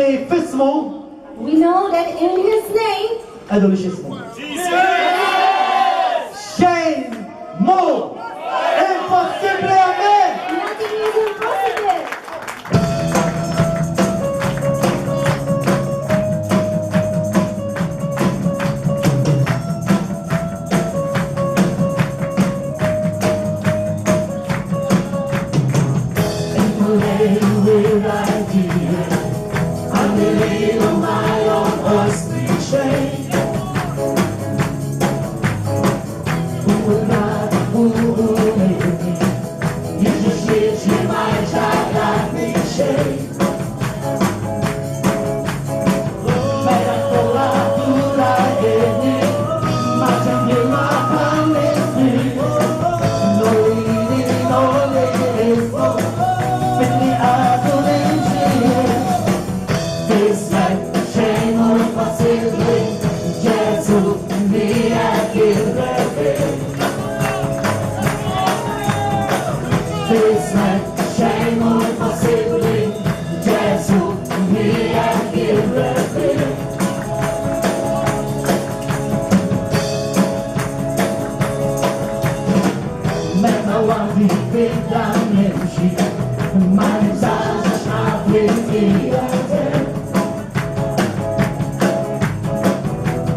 Et Fismo, We know that in his name, adolescement. Shane Mo, impossible, amen. nothing is impossible. I'm living on my own earthly train. Who would not, who would me? You just shit you my child like me shade. Metaphora pura eni, macam makan ini. No ini no lesmo, fitni aku lenci. This life, shame or possibly, just to me I feel it. This life, shame or possibly, just to me I feel it. Man, I want to be down in the sheet. My desires are with me.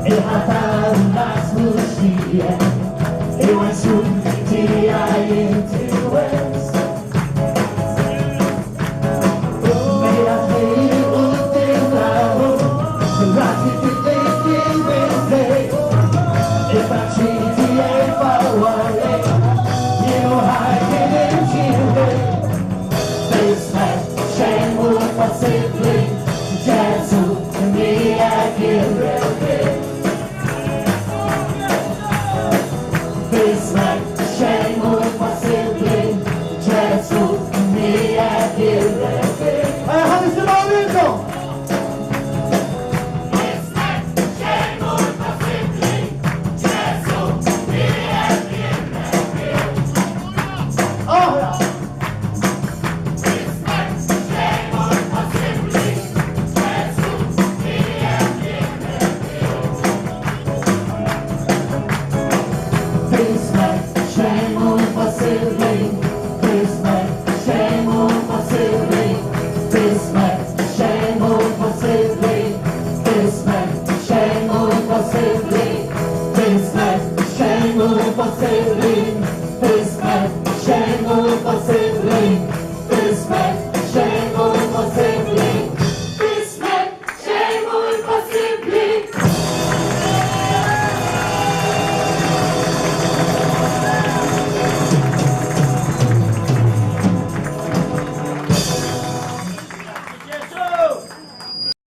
El hatar las lucia, eu assunti ai intues. Mera fei o teu lado, rati te thinking with me. If I treat you if I want it, you hide it in you. This life, shame or possibly, just to me I feel real. This life, shame or possibly, just to me I feel it. Hadi Simão Lindon!